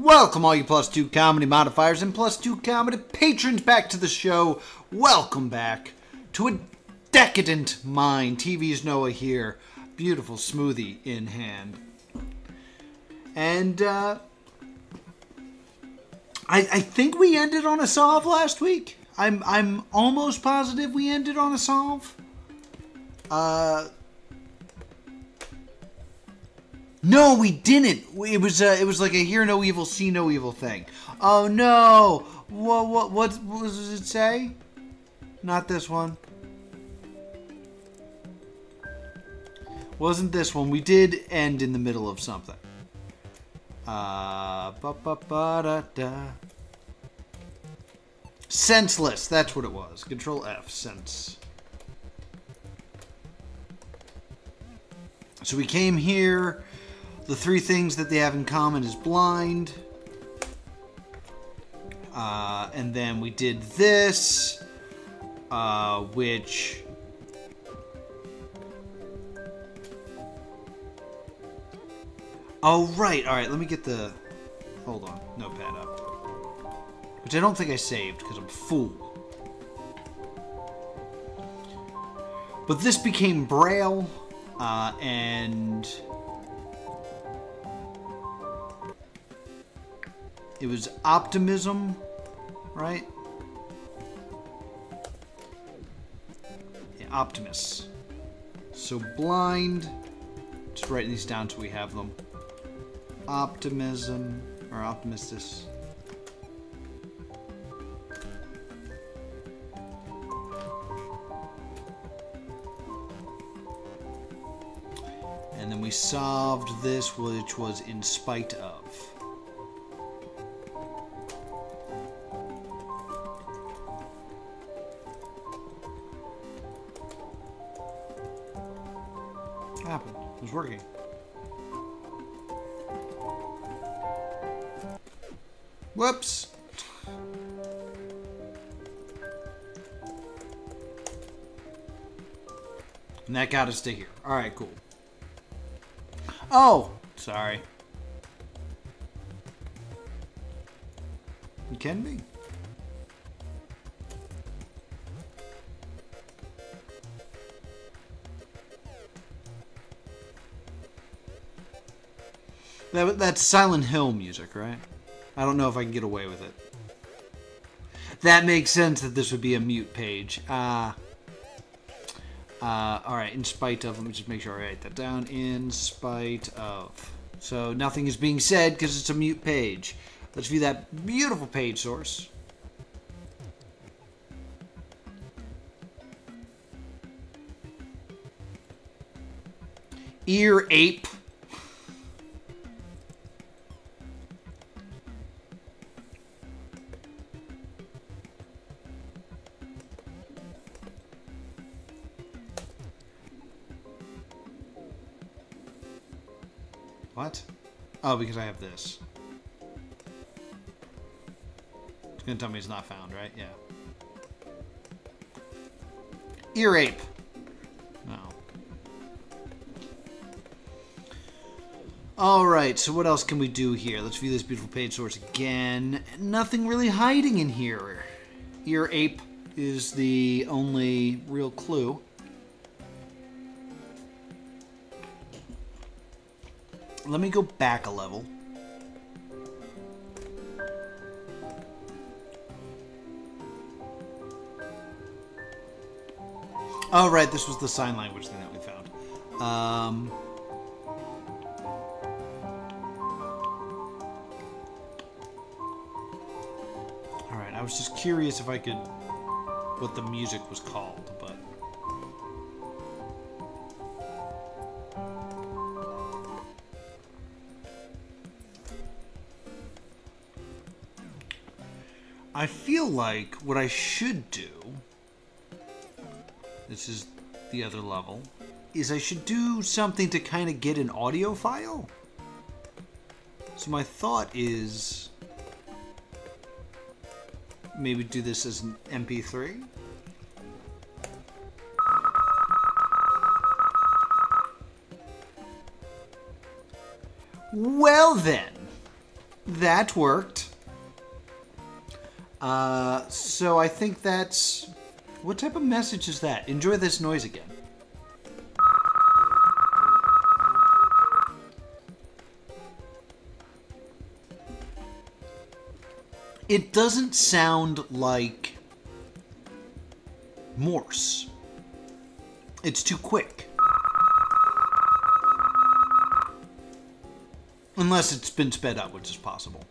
Welcome all you Plus 2 comedy modifiers and Plus 2 comedy patrons back to the show. Welcome back to a decadent mind. TV's Noah here. Beautiful smoothie in hand. And I think we ended on a solve last week. I'm almost positive we ended on a solve. No, we didn't. It was like a hear no evil, see no evil thing. Oh no! What does it say? Not this one. Wasn't this one? We did end in the middle of something. Senseless. That's what it was. Control F. Sense. So we came here. The three things that they have in common is blind. And then we did this, which... Oh, right. All right, let me get the... Hold on. Notepad up. Which I don't think I saved, because I'm a fool. But this became Braille, and... It was optimism, right? Yeah, Optimus. So blind. Just writing these down so we have them. Optimism, or optimistus. And then we solved this, which was in spite of. Happened. It was working. Whoops. And that got us to here. Alright, cool. Oh! Sorry. It can be. That's Silent Hill music, right? I don't know if I can get away with it. That makes sense that this would be a mute page. Alright, in spite of, let me just make sure I write that down. In spite of. So nothing is being said because it's a mute page. Let's view that beautiful page source. Ear ape. What? Oh, because I have this. It's gonna tell me it's not found, right? Yeah. Ear ape. No. Alright, so what else can we do here? Let's view this beautiful page source again. Nothing really hiding in here. Ear ape is the only real clue. Let me go back a level. Oh, right, this was the sign language thing that we found. Alright, I was just curious if I could... what the music was called, but... I feel like what I should do, this is the other level, is I should do something to kind of get an audio file. So my thought is maybe do this as an MP3. Well then, That worked. So I think that's... What type of message is that? Enjoy this noise again. It doesn't sound like Morse. It's too quick. Unless it's been sped up, which is possible.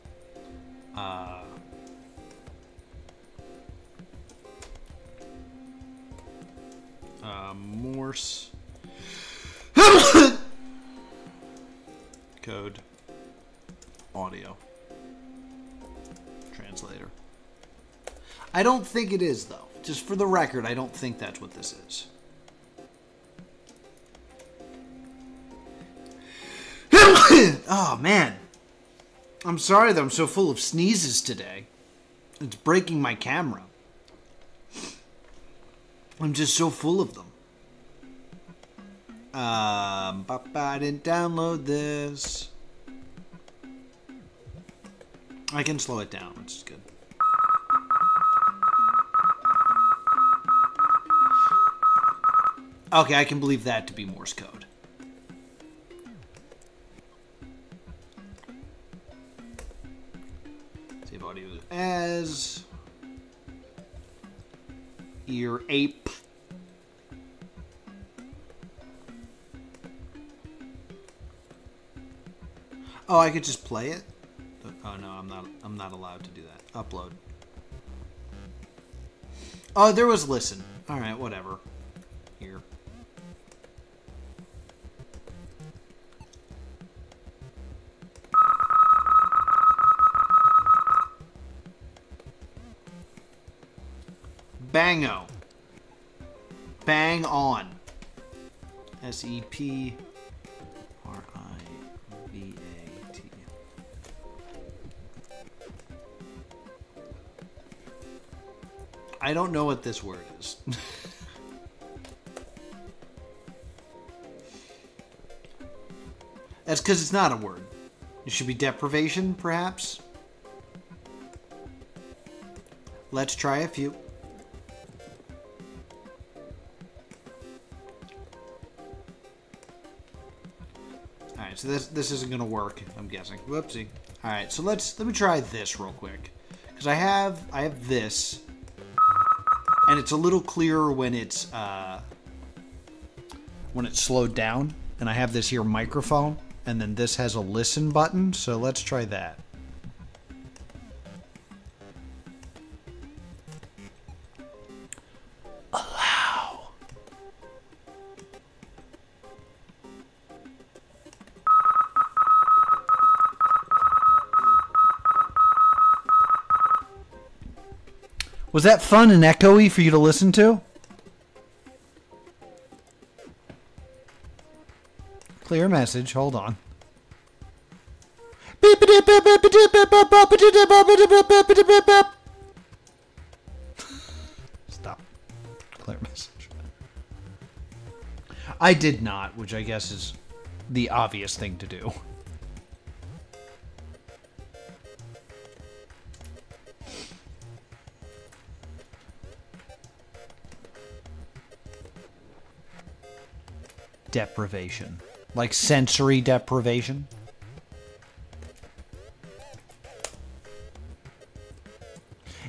Morse. Code. Audio. Translator. I don't think it is, though. Just for the record, I don't think that's what this is. Oh, man. I'm sorry that I'm so full of sneezes today. It's breaking my camera. I'm just so full of them. I didn't download this. I can slow it down, which is good. Okay, I can believe that to be Morse code. Save audio as ear ape. Oh, I could just play it? Oh no, I'm not allowed to do that. Upload. Oh, there was listen. Alright, whatever. Here. Bango. Bang on. SEPRIVAT. I don't know what this word is. That's because it's not a word. It should be deprivation, perhaps. Let's try a few. Alright, so this isn't gonna work, I'm guessing. Whoopsie. Alright, so let me try this real quick. Because I have this. And it's a little clearer when it's slowed down. And I have this here microphone. And then this has a listen button. So let's try that. Allow. Was that fun and echoey for you to listen to? Clear message. Hold on. Stop. Clear message. I did not, which I guess is the obvious thing to do. Deprivation. Like sensory deprivation.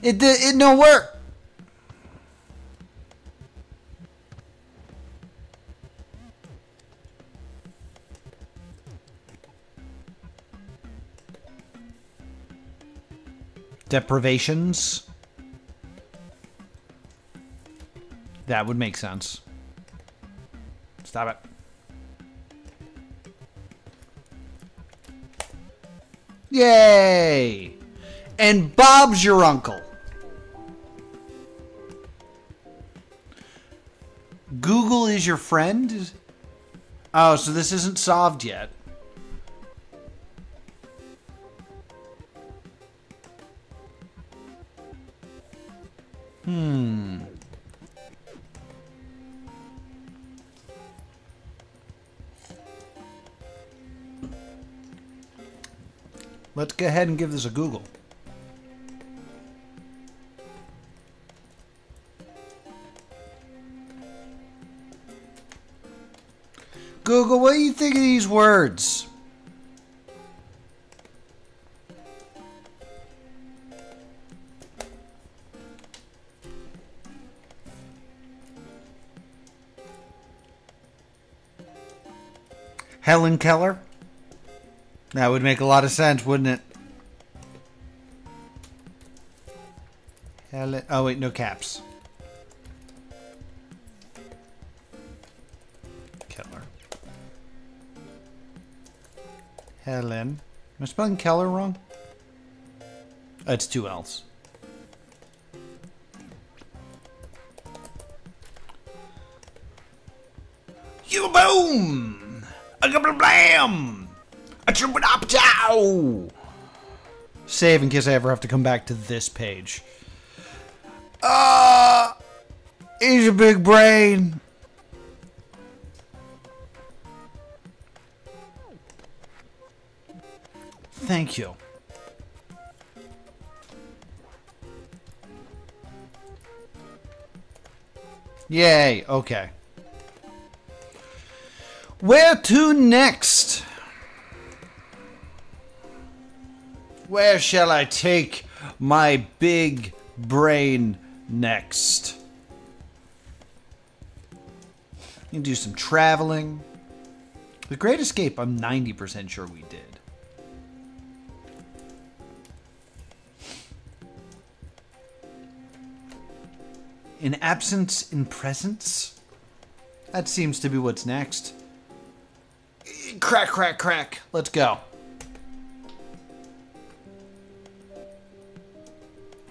It don't work. Deprivations. That would make sense. Stop it. Yay! And Bob's your uncle. Google is your friend? Oh, so this isn't solved yet. Let's go ahead and give this a Google. Google, what do you think of these words? Helen Keller? That would make a lot of sense, wouldn't it? Helen. Oh, wait, no caps. Keller. Helen. Am I spelling Keller wrong? It's two L's. You boom! A blam! A chow! Save in case I ever have to come back to this page. He's a big brain. Thank you. Yay, okay. Where to next? Where shall I take my big brain next? You can do some traveling. The Great Escape, I'm 90% sure we did. In absence, in presence? That seems to be what's next. Crack, crack, crack. Let's go.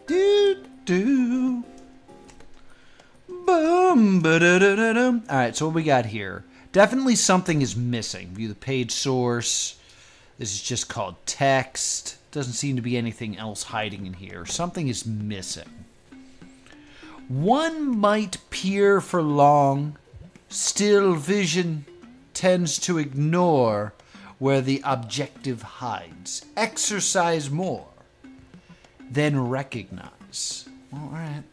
Do, do. Boom, ba-da-da-da-dum. All right, so what we got here? Definitely something is missing. View the page source. This is just called text. Doesn't seem to be anything else hiding in here. Something is missing. One might peer for long. Still vision tends to ignore where the objective hides. Exercise more, then recognize. Well, all right.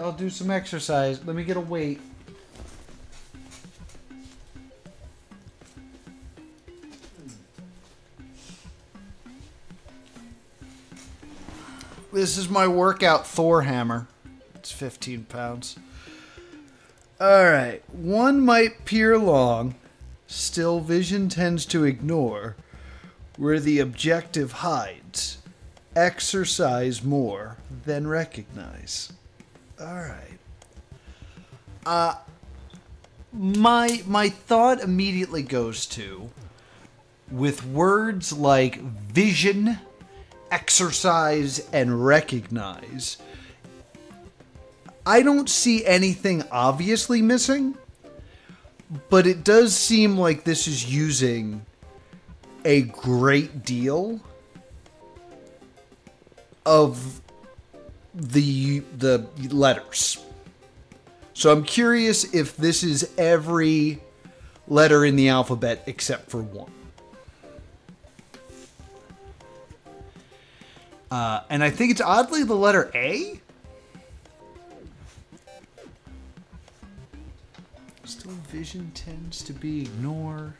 I'll do some exercise. Let me get a weight. This is my workout Thor hammer. It's 15 pounds. Alright. One might peer long. Still vision tends to ignore where the objective hides. Exercise more than recognize. Alright. My thought immediately goes to, with words like vision, exercise, and recognize, I don't see anything obviously missing, but it does seem like this is using a great deal of the letters. So I'm curious if this is every letter in the alphabet except for one. And I think it's oddly the letter A. Still vision tends to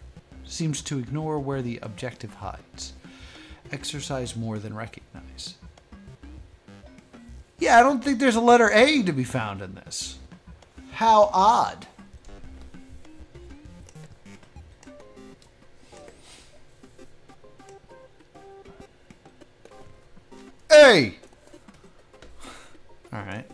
seems to ignore where the objective hides. Exercise more than recognize. Yeah, I don't think there's a letter A to be found in this. How odd. A! Alright.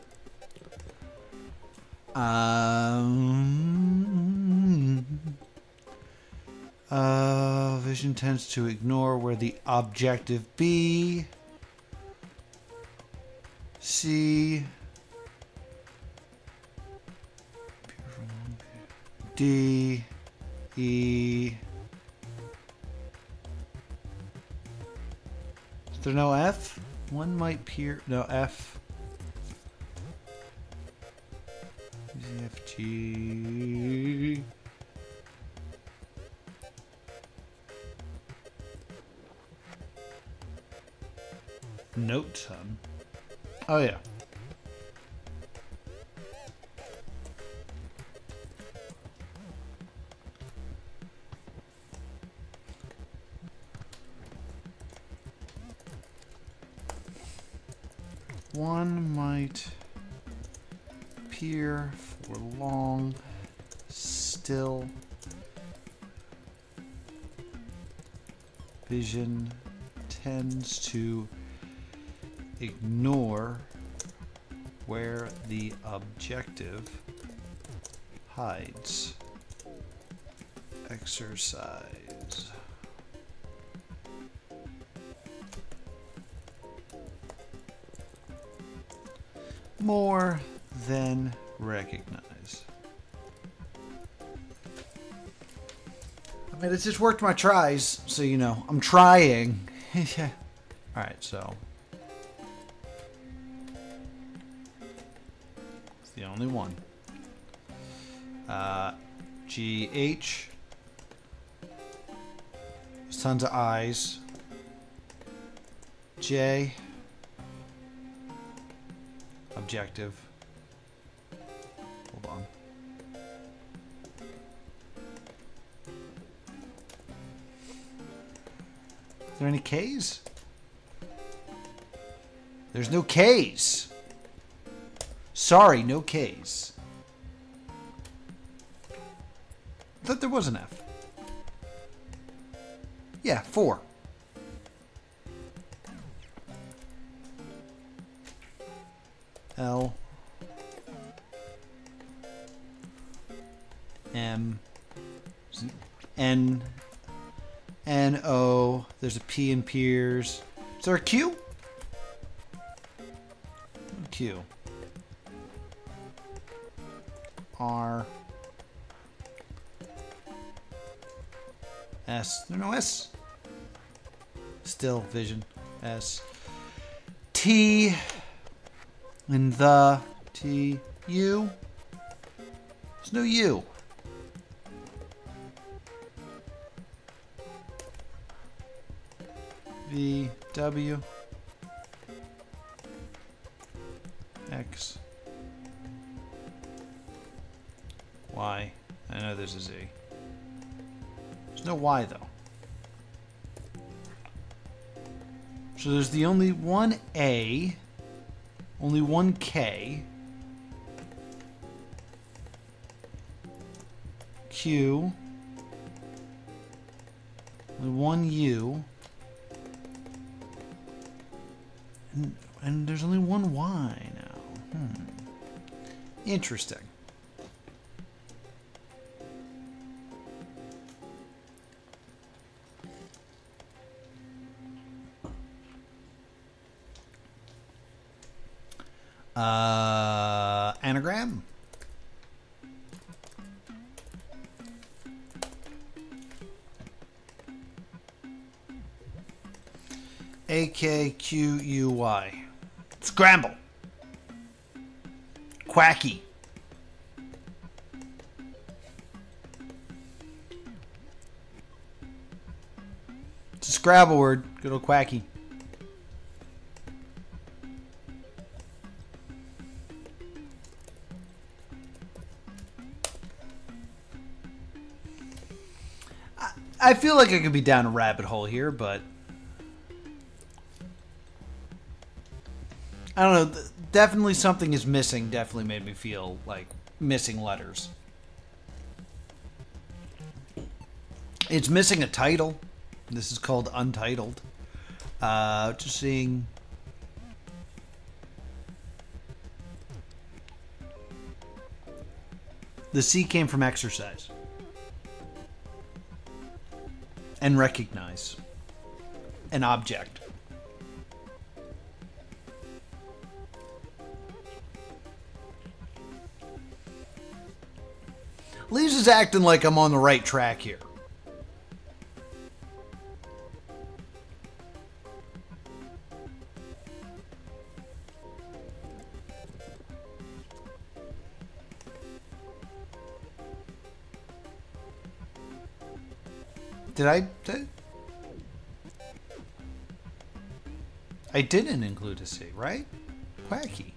Vision tends to ignore where the objective B, C, D, E. Is there no F? One might peer. No F. F, G. Note ton. Oh, yeah. One might appear for long, still vision tends to ignore where the objective hides. Exercise. More than recognize. I mean, it's just worked my tries, so you know, I'm trying. Alright, so. It's the only one. GH. There's tons of I's. J. Objective. Hold on. Is there any K's? There's no K's. Sorry, no K's. I thought there was an F. Yeah, 4. L M N N O. There's a P in Piers. Is there a Q? Q. R. S. There's no S. Still vision. S. T. And the T. U. There's no U. V. W. X. Y. I know there's a Z. There's no Y though. So there's the only one A, only one K, Q, only one U, and there's only one Y now. Interesting. Anagram. AKQUY. Scramble. Quacky. It's a Scrabble word. Good old quacky. I feel like I could be down a rabbit hole here, but I don't know. Definitely something is missing. Definitely made me feel like missing letters. It's missing a title. This is called Untitled. Just seeing. The C came from exercise. And recognize an object. Leaves is acting like I'm on the right track here. Did I didn't include a C, right? Quacky.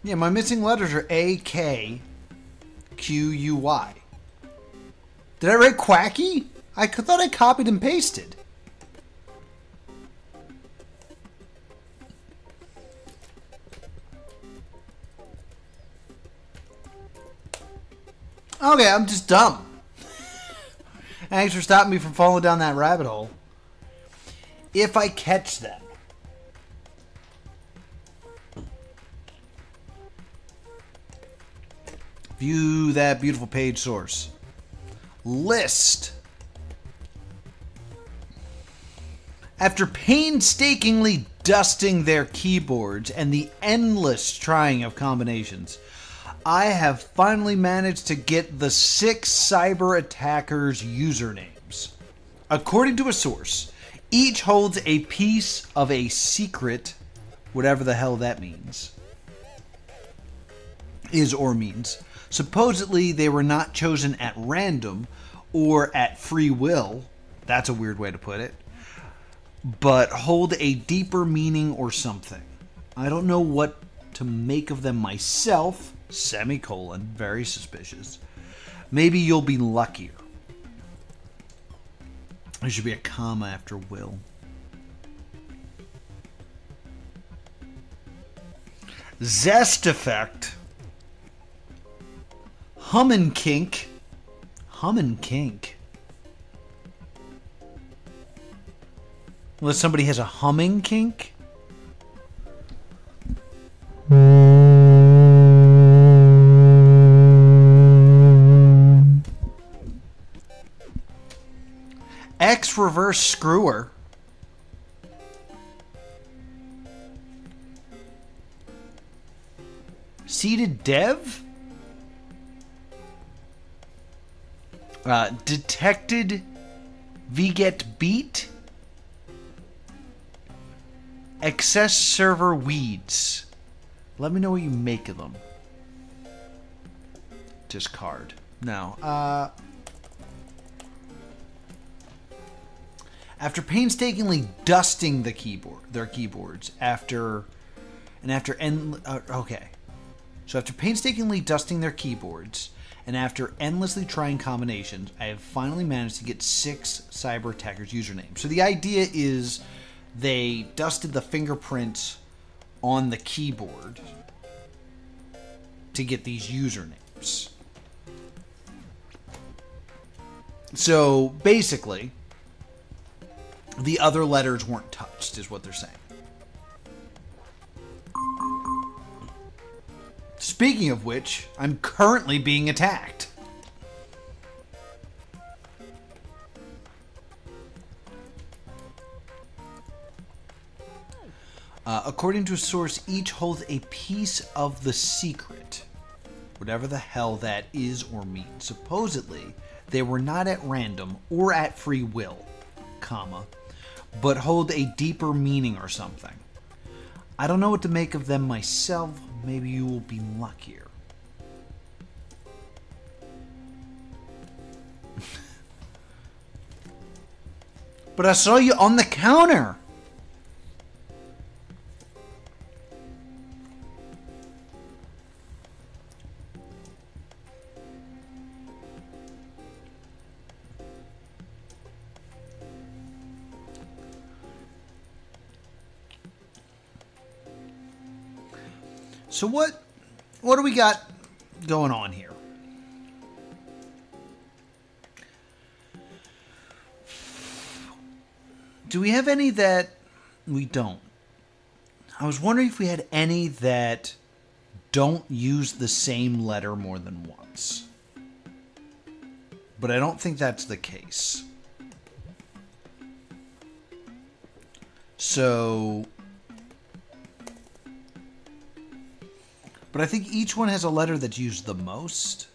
Yeah, my missing letters are A, K, Q, U, Y. Did I write quacky? I thought I copied and pasted. Okay, I'm just dumb. Thanks for stopping me from falling down that rabbit hole. If I catch them. View that beautiful page source. List. After painstakingly dusting their keyboards and the endless trying of combinations, I have finally managed to get the 6 cyber attackers' usernames. According to a source, each holds a piece of a secret, whatever the hell that means. Is or means. Supposedly, they were not chosen at random or at free will. That's a weird way to put it. But hold a deeper meaning or something. I don't know what to make of them myself. Semicolon. Very suspicious. Maybe you'll be luckier. There should be a comma after will. Zest Effect. Hummin' Kink. Hummin' Kink. Unless somebody has a humming kink. X reverse screwer. Seated dev. Detected vget beat. Excess server weeds. Let me know what you make of them. Discard. No. After painstakingly dusting their keyboards, after painstakingly dusting their keyboards, and after endlessly trying combinations, I have finally managed to get 6 cyber attackers' usernames. So the idea is they dusted the fingerprints on the keyboard to get these usernames. So basically, the other letters weren't touched, is what they're saying. Speaking of which, I'm currently being attacked. According to a source, each holds a piece of the secret, whatever the hell that is or means. Supposedly, they were not at random or at free will, comma, but hold a deeper meaning or something. I don't know what to make of them myself. Maybe you will be luckier. But I saw you on the counter. So what do we got going on here? Do we have any that we don't? I was wondering if we had any that don't use the same letter more than once. But I don't think that's the case. So... But I think each one has a letter that's used the most.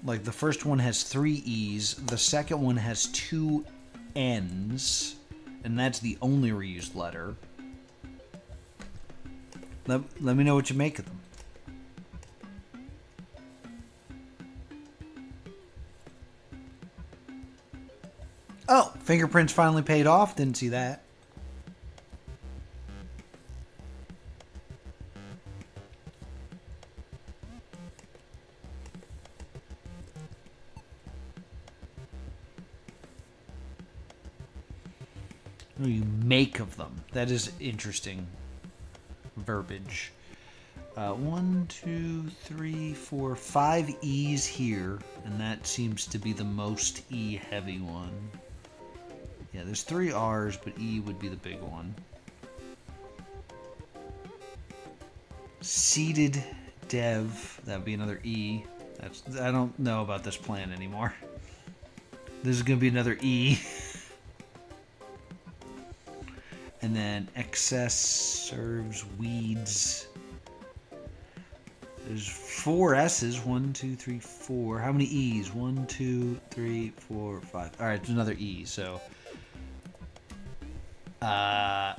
Like the first one has 3 E's, the second one has 2 N's, and that's the only reused letter. Let me know what you make of them. Fingerprints finally paid off. Didn't see that. What do you make of them? That is interesting verbiage. 1, 2, 3, 4, 5 E's here, and that seems to be the most E heavy one. Yeah, there's 3 R's, but E would be the big one. Seated dev, that would be another E. I don't know about this plan anymore. This is going to be another E. And then excess serves weeds. There's 4 S's. 1, 2, 3, 4. How many E's? 1, 2, 3, 4, 5. All right, there's another E. So, an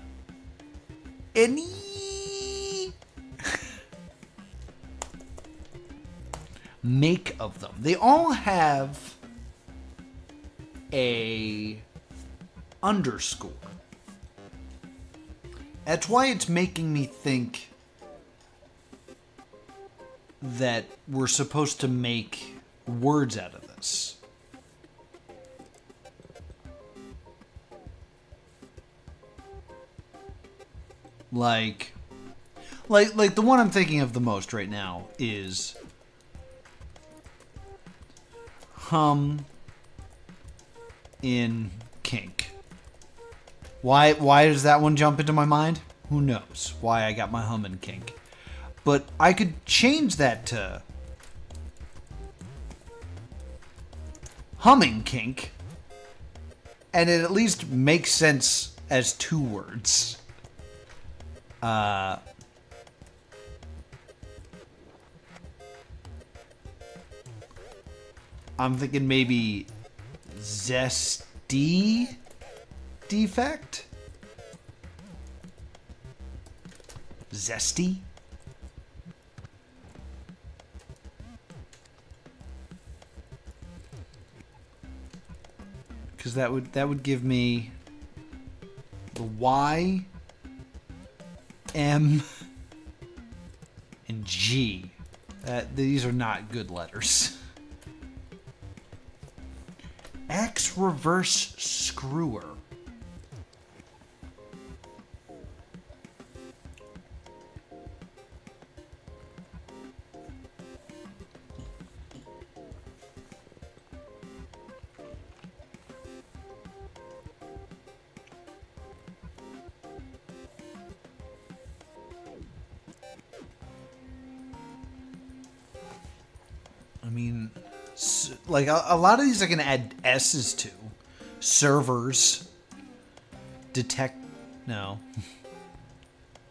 E. Make of them. They all have a underscore. That's why it's making me think that we're supposed to make words out of this. Like the one I'm thinking of the most right now is hum in kink. Why does that one jump into my mind? Who knows why I got my hum in kink. But I could change that to humming kink, and it at least makes sense as 2 words. I'm thinking maybe zesty defect? Zesty? Because that would give me the Y, M, and G. These are not good letters. X reverse screwer. I mean, like a lot of these I can add S's to. Servers. Detect. No.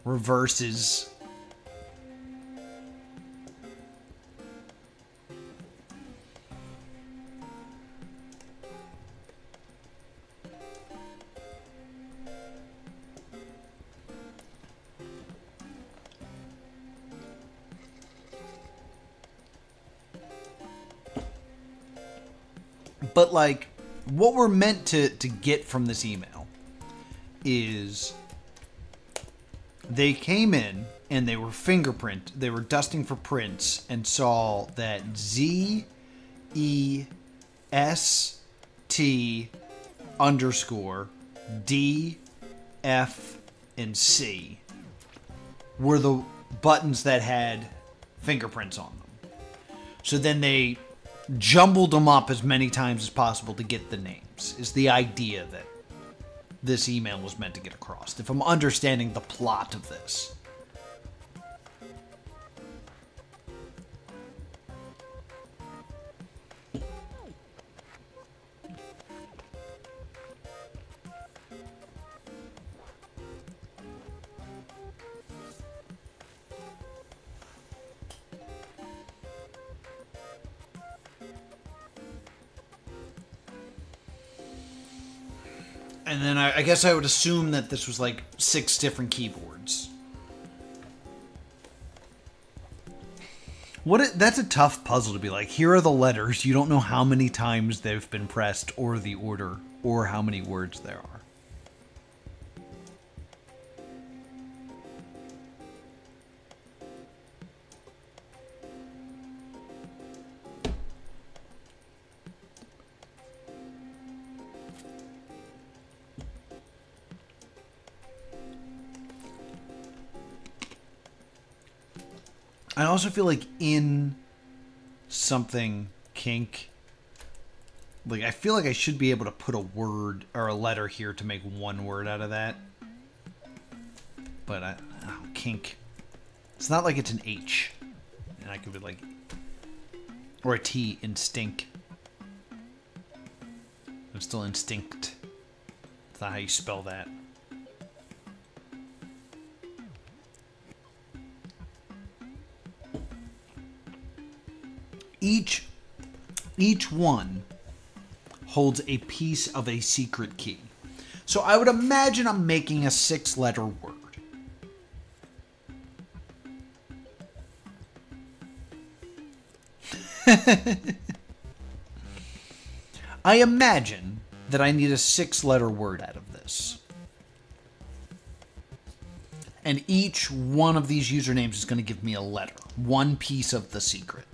Reverses. But, like, what we're meant to get from this email is they came in and they were they were dusting for prints and saw that Z, E, S, T, underscore, D, F, and C were the buttons that had fingerprints on them. So then they jumbled them up as many times as possible to get the names, is the idea that this email was meant to get across, if I'm understanding the plot of this. And then I guess I would assume that this was like 6 different keyboards. That's a tough puzzle to be like, here are the letters. You don't know how many times they've been pressed or the order or how many words there are. I also feel like in something kink, like I feel like I should be able to put a word or a letter here to make one word out of that. But kink. It's not like it's an H. And I could be like, or a T, instinct. It's still instinct. It's not how you spell that. Each one holds a piece of a secret key. So I would imagine I'm making a 6-letter word. I imagine that I need a 6-letter word out of this. And each one of these usernames is going to give me a letter. One piece of the secret.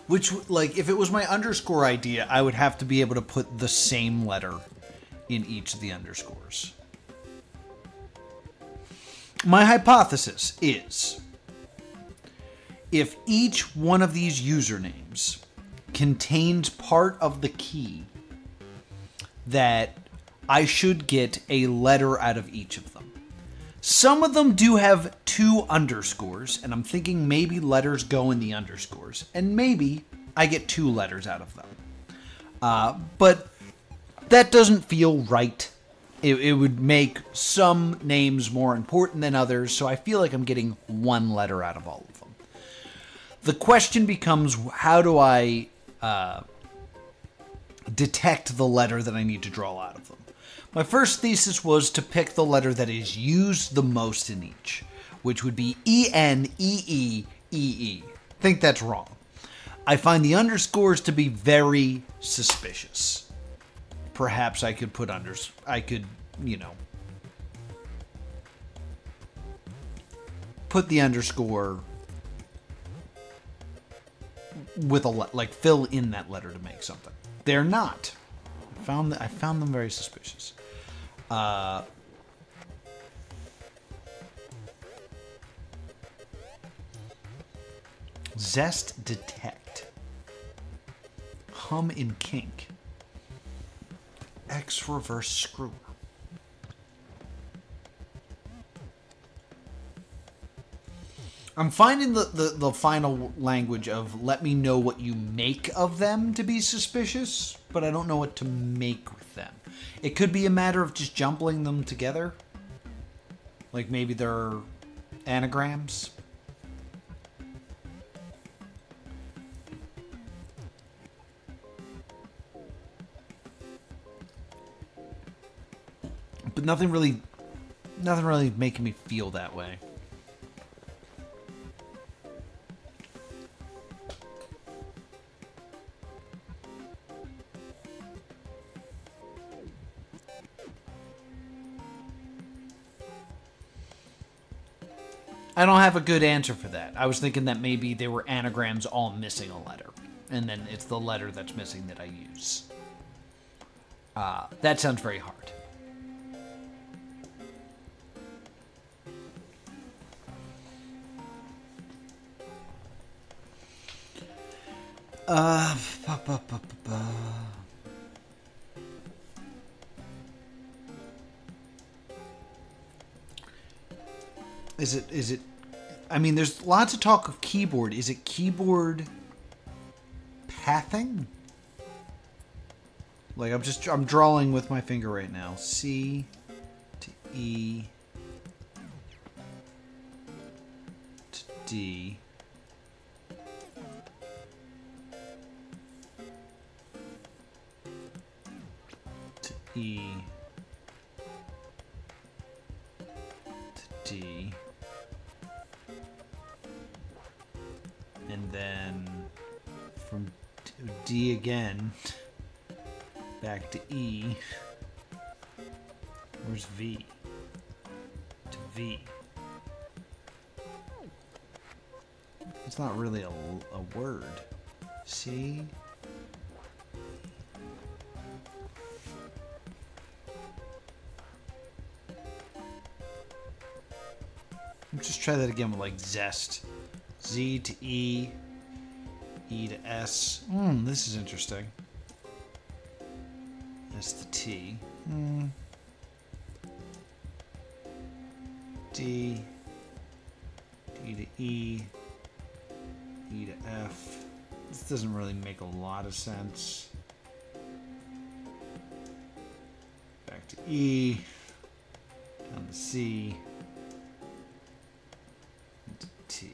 Which, like, if it was my underscore idea, I would have to be able to put the same letter in each of the underscores. My hypothesis is, if each one of these usernames contains part of the key, that I should get a letter out of each of them. Some of them do have 2 underscores, and I'm thinking maybe letters go in the underscores, and maybe I get 2 letters out of them. But that doesn't feel right. It would make some names more important than others, so I feel like I'm getting 1 letter out of all of them. The question becomes, how do I detect the letter that I need to draw out of them? My first thesis was to pick the letter that is used the most in each, which would be E-N-E-E-E-E. Think that's wrong. I find the underscores to be very suspicious. Perhaps I could put put the underscore with fill in that letter to make something. They're not. I found them very suspicious. Zest detect. Hum in kink. X reverse screwer. I'm finding the final language of let me know what you make of them to be suspicious, but I don't know what to make with them. It could be a matter of just jumbling them together. Like maybe they're anagrams. But nothing really making me feel that way. I don't have a good answer for that. I was thinking that maybe they were anagrams all missing a letter. And then it's the letter that's missing that I use. That sounds very hard. Is it, I mean, there's lots of talk of keyboard. Is it keyboard pathing? Like, I'm drawing with my finger right now. C to E to D to E to D, and then from D again back to E. Where's V? To V. It's not really a word. C. Let's just try that again with like zest. Z to E. E to S. This is interesting. S to T. D. D to E. E to F. This doesn't really make a lot of sense. Back to E. Down to C. To T.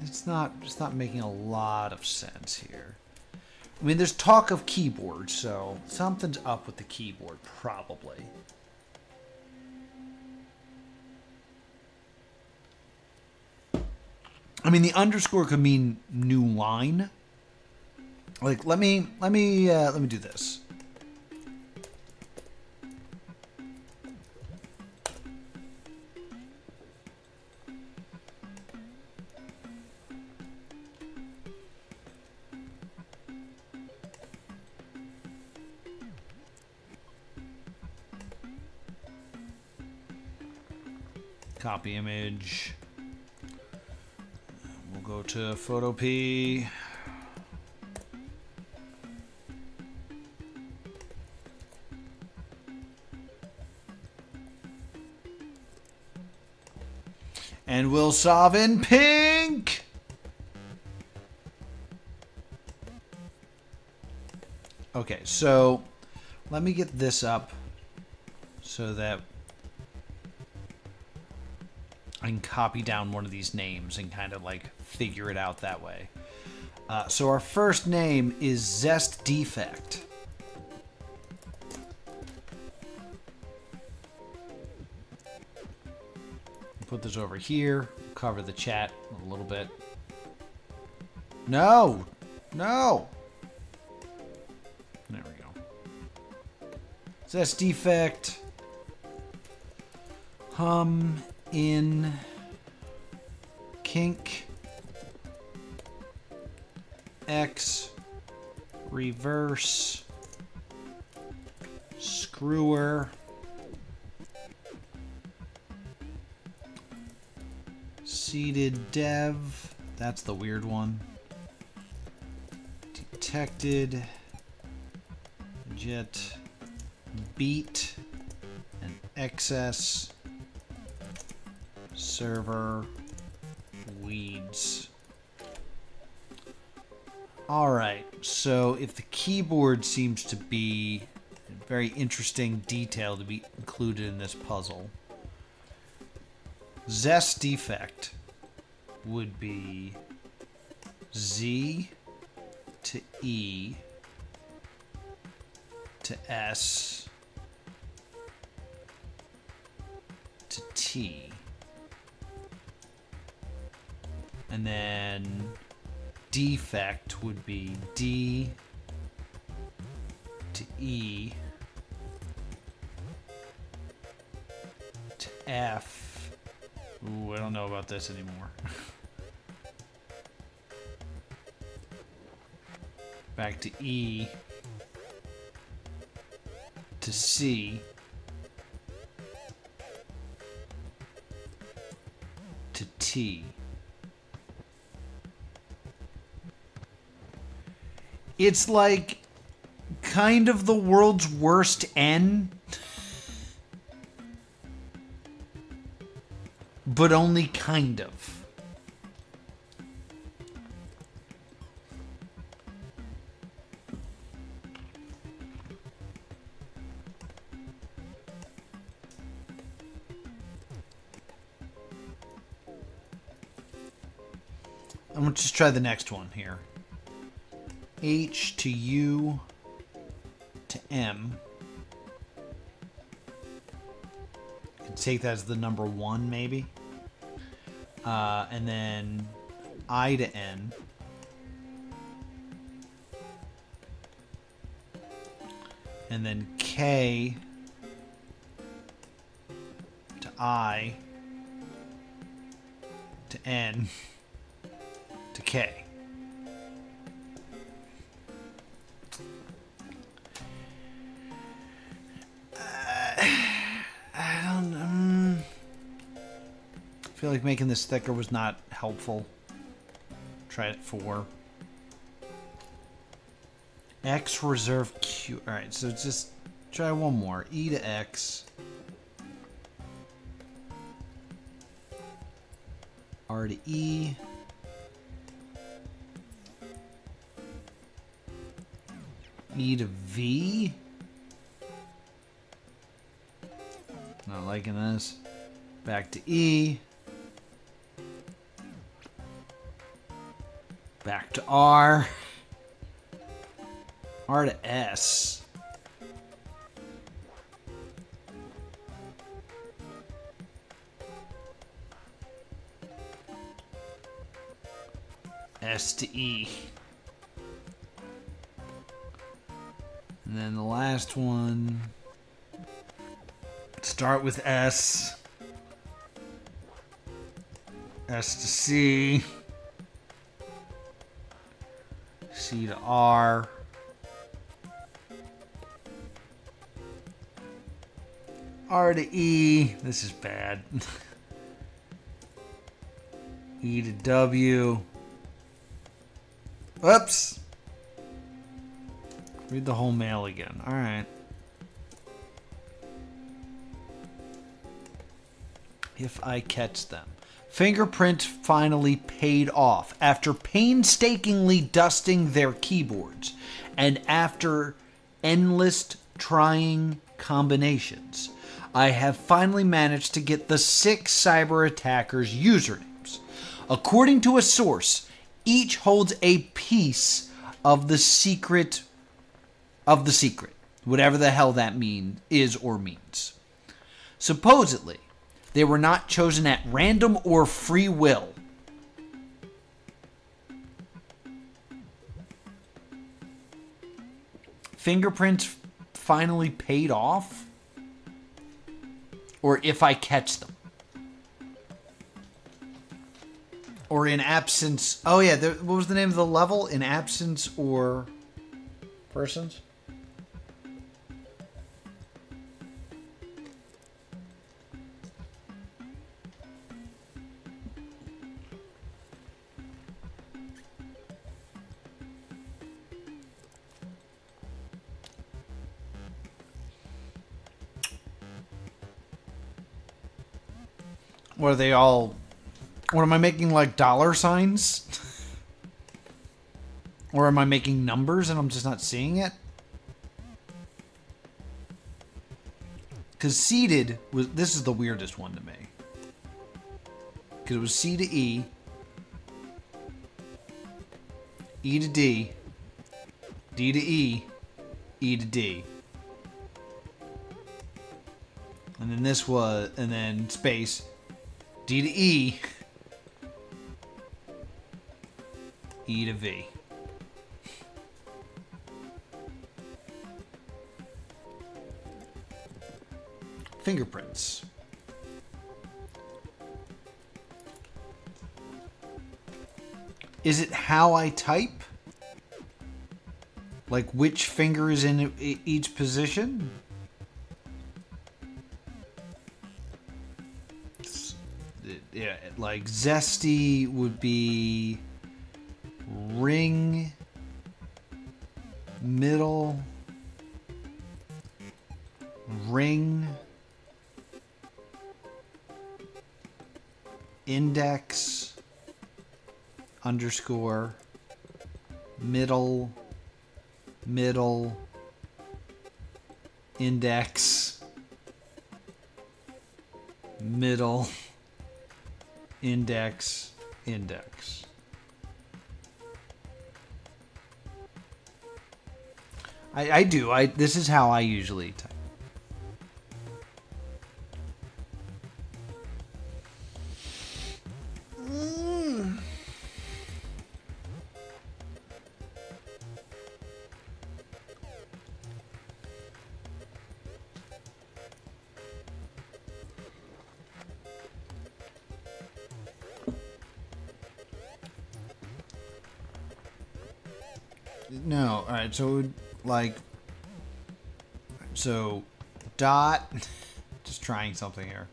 It's not making a lot of sense here. I mean, there's talk of keyboard, so something's up with the keyboard, probably. I mean, the underscore could mean new line. Like, let me do this. Copy image. We'll go to Photo P. And we'll solve in pink. Okay, so let me get this up so that I can copy down one of these names and kind of like figure it out that way. So our first name is Zest Defect. Put this over here, cover the chat a little bit. No! No! There we go. Zest Defect. Hum in kink X reverse screwer seated dev. That's the weird one. Detected jet beat and excess server weeds. Alright, so if the keyboard seems to be a very interesting detail to be included in this puzzle, Zest Defect would be Z to E to S to T. And then defect would be D to E to F. Ooh, I don't know about this anymore. Back to E to C to T. It's like kind of the world's worst N, but only kind of. I'm going to just try the next one here. H to U to M. You could take that as the number 1, maybe. And then I to N. And then K to I to N to K. I feel like making this thicker was not helpful. Try it 4. X reserve Q. Alright, so just try one more. E to X. R to E. E to V. Not liking this. Back to E. Back to R. R to S. S to E. And then the last one. Start with S. S to C. C to R. R to E. This is bad. E to W. Whoops. Read the whole mail again. All right. If I catch them. Fingerprint finally paid off after painstakingly dusting their keyboards and after endless trying combinations. I have finally managed to get the 6 cyber attackers' usernames. According to a source, each holds a piece of the secret, whatever the hell that is or means. Supposedly, they were not chosen at random or free will. Fingerprints finally paid off? Or if I catch them? Or in absence... Oh yeah, what was the name of the level? In absence or... persons? What are they all... What am I making, like, dollar signs? Or am I making numbers and I'm just not seeing it? Because seated was... This is the weirdest one to me. Because it was C to E. E to D. D to E. E to D. And then this was... And then space... D to E. E to V. Fingerprints. Is it how I type? Like which finger is in each position? Yeah, like zesty would be ring, middle, ring, index, underscore, middle, middle, index, middle, index, index. I do. This is how I usually type. No, alright, so like, so dot, just trying something here.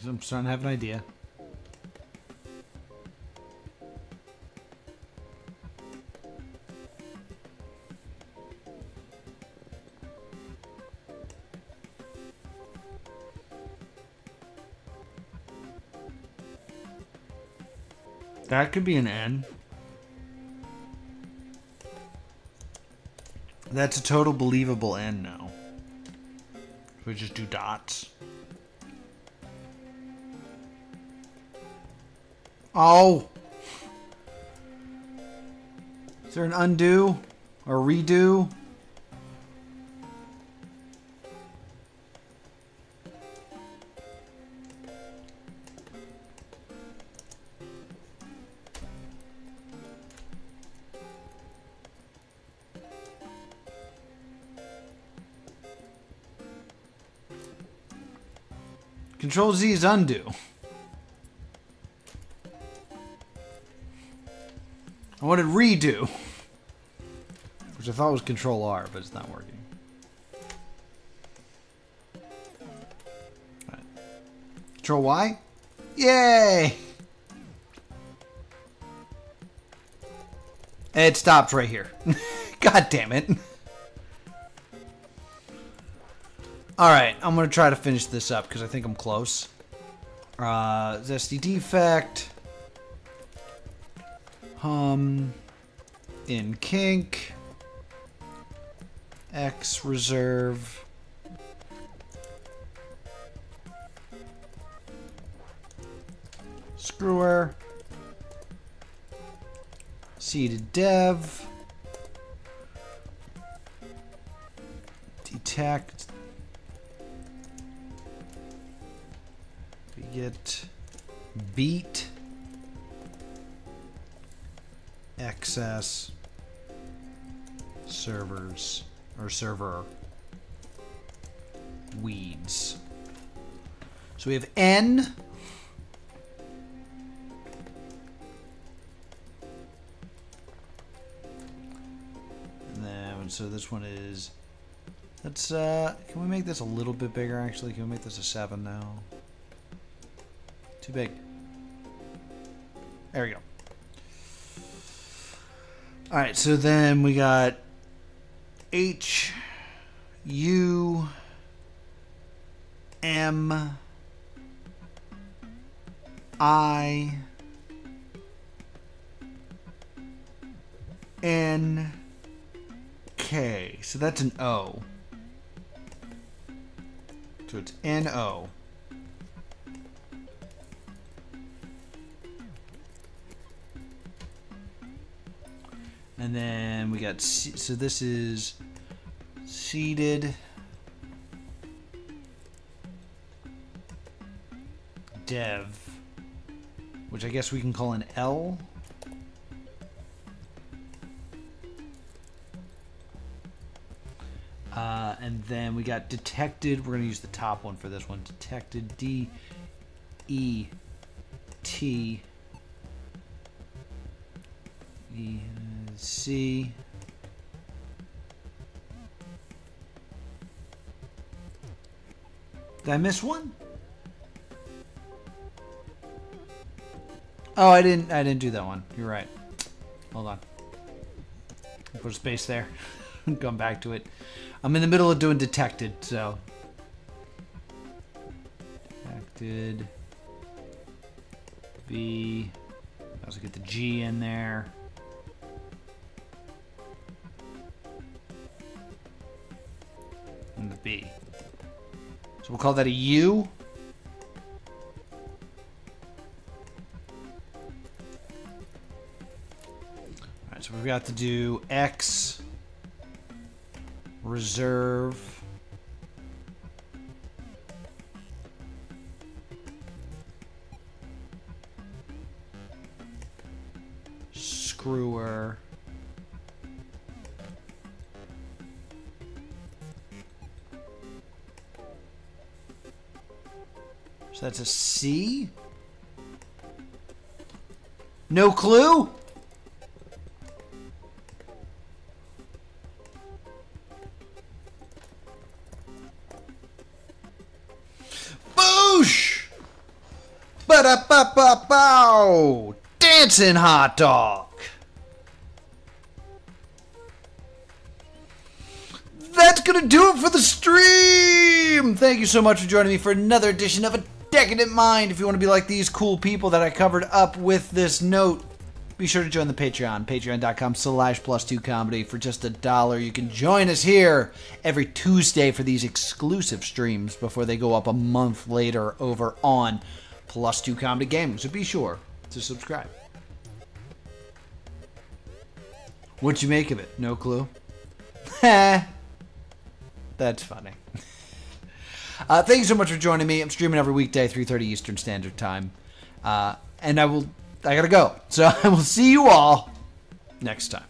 I'm starting to have an idea. That could be an N. That's a total believable N now. We just do dots. Oh! Is there an undo? Or redo? Control Z is undo. I wanted redo, which I thought was Control R, but it's not working. All right. Control Y? Yay! It stopped right here. God damn it. Alright, I'm going to try to finish this up because I think I'm close. Zesty defect. In kink. X reserve. Screwer. Seeded dev. Detect. We get beat. Excess. Servers. Or server. Weeds. So we have N. And then, so this one is, let's, can we make this a little bit bigger actually? Can we make this a 7 now? Too big. There we go. Alright, so then we got H, U, M, I, N, K. So that's an O. So it's N-O. And then we got, so this is seeded dev, which I guess we can call an L. And then we got detected, we're going to use the top one for this one, detected D-E-T C. Did I miss one? Oh, I didn't do that one. You're right. Hold on. Put a space there. Come back to it. I'm in the middle of doing detected, so detected B. Also get the G in there. And the B. So we'll call that a U. Alright, so we've got to do X, reserve, screwer, so that's a C? No clue? Boosh! Ba-da-ba-ba-bow! Dancing hot dog! That's gonna do it for the stream! Thank you so much for joining me for another edition of A Decadent Mind. If you want to be like these cool people that I covered up with this note, be sure to join the Patreon, patreon.com/plus2comedy. For just $1, you can join us here every Tuesday for these exclusive streams before they go up a month later over on Plus 2 Comedy Gaming. So be sure to subscribe. What'd you make of it? No clue? Heh. That's funny. Thank you so much for joining me. I'm streaming every weekday, 3:30 Eastern Standard Time. And I gotta go. So I will see you all next time.